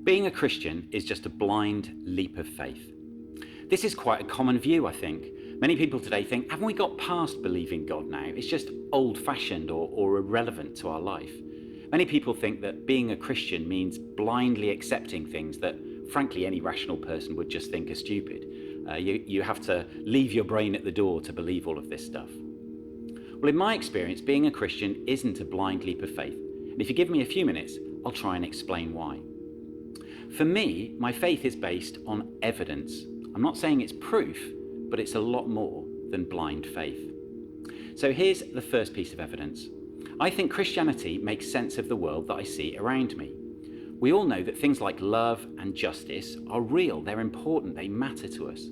Being a Christian is just a blind leap of faith. This is quite a common view, I think. Many people today think, haven't we got past believing God now? It's just old-fashioned or irrelevant to our life. Many people think that being a Christian means blindly accepting things that, frankly, any rational person would just think are stupid. You have to leave your brain at the door to believe all of this stuff. Well, in my experience, being a Christian isn't a blind leap of faith. And if you give me a few minutes, I'll try and explain why. For me, my faith is based on evidence. I'm not saying it's proof, but it's a lot more than blind faith. So here's the first piece of evidence. I think Christianity makes sense of the world that I see around me. We all know that things like love and justice are real, they're important, they matter to us,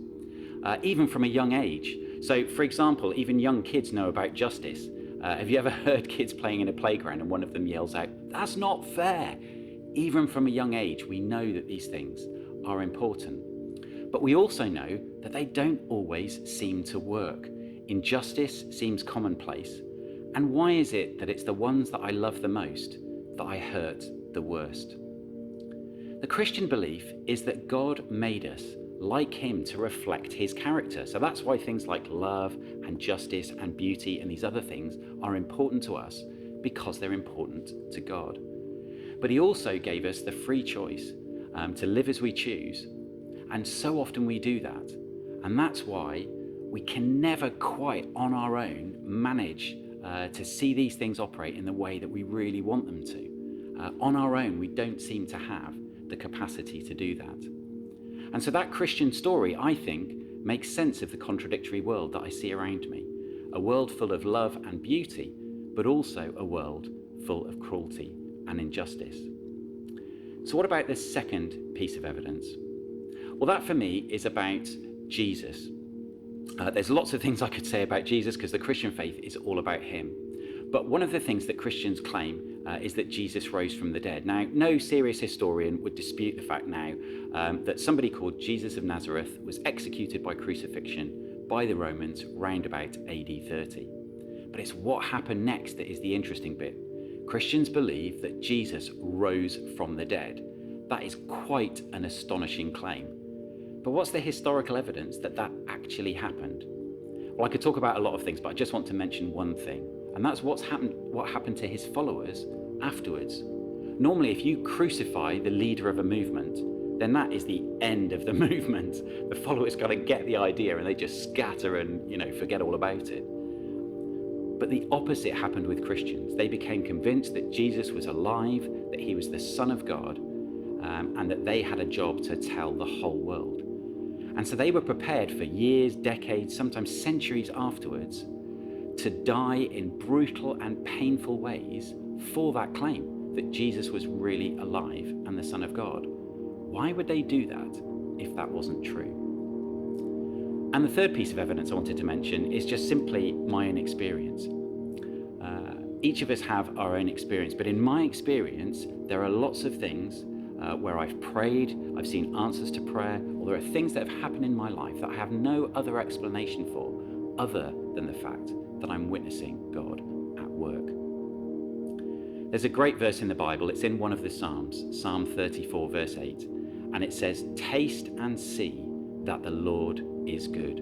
even from a young age. So, for example, even young kids know about justice. Have you ever heard kids playing in a playground and one of them yells out, "That's not fair"? Even from a young age, we know that these things are important. But we also know that they don't always seem to work. Injustice seems commonplace. And why is it that it's the ones that I love the most that I hurt the worst? The Christian belief is that God made us like him to reflect his character. So that's why things like love and justice and beauty and these other things are important to us, because they're important to God. But he also gave us the free choice to live as we choose. And so often we do that. And that's why we can never quite on our own manage to see these things operate in the way that we really want them to. On our own, we don't seem to have the capacity to do that. And so that Christian story, I think, makes sense of the contradictory world that I see around me. A world full of love and beauty, but also a world full of cruelty and injustice. So what about this second piece of evidence? Well, that for me is about Jesus. There's lots of things I could say about Jesus because the Christian faith is all about him. But one of the things that Christians claim is that Jesus rose from the dead. Now, no serious historian would dispute the fact now that somebody called Jesus of Nazareth was executed by crucifixion by the Romans round about AD 30. But it's what happened next that is the interesting bit. Christians believe that Jesus rose from the dead. That is quite an astonishing claim. But what's the historical evidence that that actually happened? Well, I could talk about a lot of things, but I just want to mention one thing, and that's what happened to his followers afterwards. Normally, if you crucify the leader of a movement, then that is the end of the movement. The followers got to get the idea and they just scatter and, forget all about it. But the opposite happened with Christians. They became convinced that Jesus was alive, that he was the Son of God, and that they had a job to tell the whole world. And so they were prepared for years, decades, sometimes centuries afterwards to die in brutal and painful ways for that claim that Jesus was really alive and the Son of God. Why would they do that if that wasn't true? And the third piece of evidence I wanted to mention is just simply my own experience. Each of us have our own experience, but in my experience, there are lots of things where I've prayed, I've seen answers to prayer, or there are things that have happened in my life that I have no other explanation for other than the fact that I'm witnessing God at work. There's a great verse in the Bible, it's in one of the Psalms, Psalm 34 verse 8, and it says, "Taste and see that the Lord is good."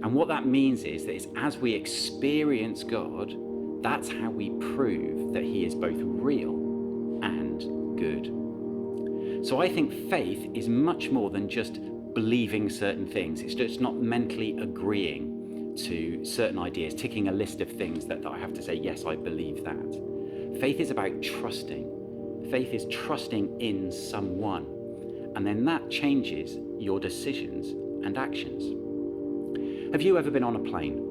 And what that means is that it's as we experience God, that's how we prove that he is both real and good. So I think faith is much more than just believing certain things. It's just not mentally agreeing to certain ideas, ticking a list of things that I have to say, yes, I believe that. Faith is about trusting. Faith is trusting in someone. And then that changes your decisions and actions. Have you ever been on a plane?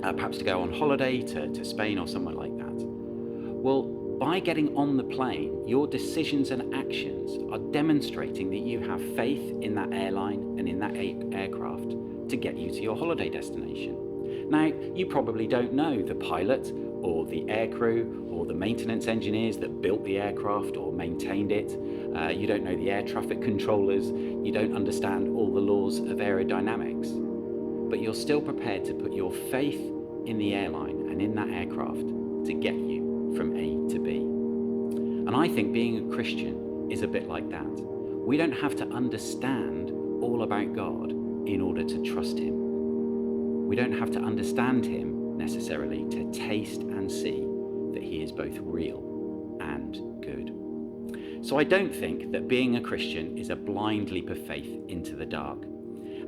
Perhaps to go on holiday to Spain or somewhere like that? Well, by getting on the plane, your decisions and actions are demonstrating that you have faith in that airline and in that aircraft to get you to your holiday destination. Now, you probably don't know the pilot or the aircrew or the maintenance engineers that built the aircraft or maintained it. You don't know the air traffic controllers. You don't understand all the laws of aerodynamics. But you're still prepared to put your faith in the airline and in that aircraft to get you from A to B. And I think being a Christian is a bit like that. We don't have to understand all about God in order to trust him. We don't have to understand him necessarily to taste and see that he is both real and good. So I don't think that being a Christian is a blind leap of faith into the dark.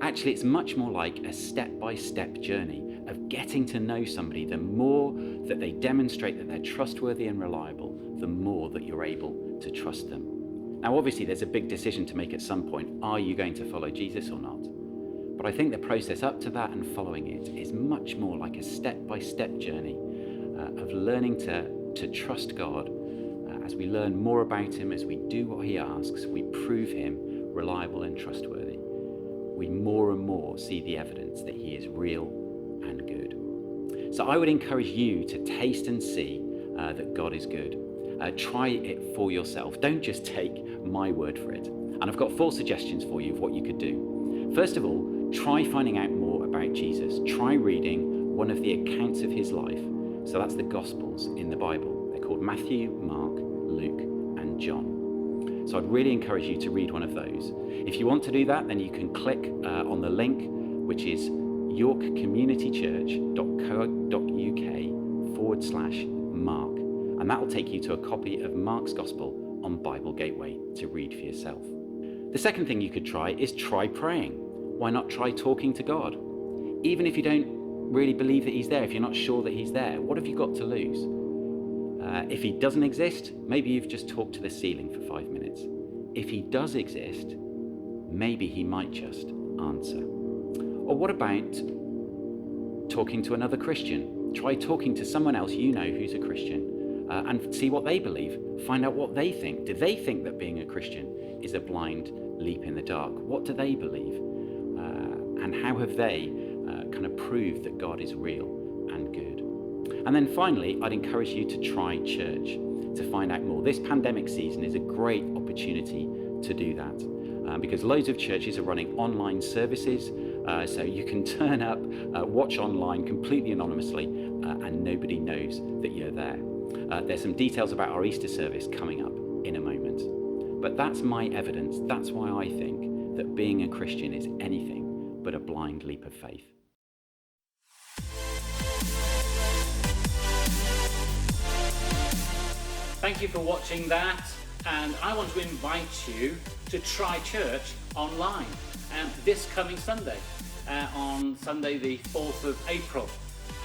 Actually, it's much more like a step-by-step journey of getting to know somebody. The more that they demonstrate that they're trustworthy and reliable, the more that you're able to trust them. Now, obviously, there's a big decision to make at some point. Are you going to follow Jesus or not? But I think the process up to that and following it is much more like a step-by-step journey of learning to trust God. As we learn more about him, as we do what he asks, we prove him reliable and trustworthy. We more and more see the evidence that he is real and good. So I would encourage you to taste and see that God is good. Try it for yourself. Don't just take my word for it. And I've got 4 suggestions for you of what you could do. First of all, try finding out more about Jesus. Try reading one of the accounts of his life. So that's the Gospels in the Bible. They're called Matthew, Mark, Luke, and John. So I'd really encourage you to read one of those. If you want to do that, then you can click on the link, which is yorkcommunitychurch.co.uk/Mark. And that will take you to a copy of Mark's Gospel on Bible Gateway to read for yourself. The second thing you could try is try praying. Why not try talking to God? Even if you don't really believe that he's there, if you're not sure that he's there, what have you got to lose? If he doesn't exist, maybe you've just talked to the ceiling for 5 minutes. If he does exist, maybe he might just answer. Or what about talking to another Christian? Try talking to someone else you know who's a Christian and see what they believe. Find out what they think. Do they think that being a Christian is a blind leap in the dark? What do they believe? And how have they kind of proved that God is real and good? And then finally, I'd encourage you to try church to find out more. This pandemic season is a great opportunity to do that because loads of churches are running online services, so you can turn up, watch online completely anonymously, and nobody knows that you're there. There's some details about our Easter service coming up in a moment. But that's my evidence. That's why I think that being a Christian is anything but a blind leap of faith. Thank you for watching that, and I want to invite you to try church online this coming Sunday, on Sunday the 4th of April.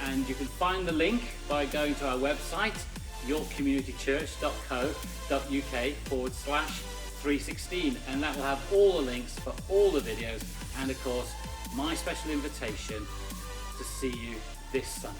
And you can find the link by going to our website, yorkcommunitychurch.co.uk/316, and that will have all the links for all the videos and of course my special invitation to see you this Sunday.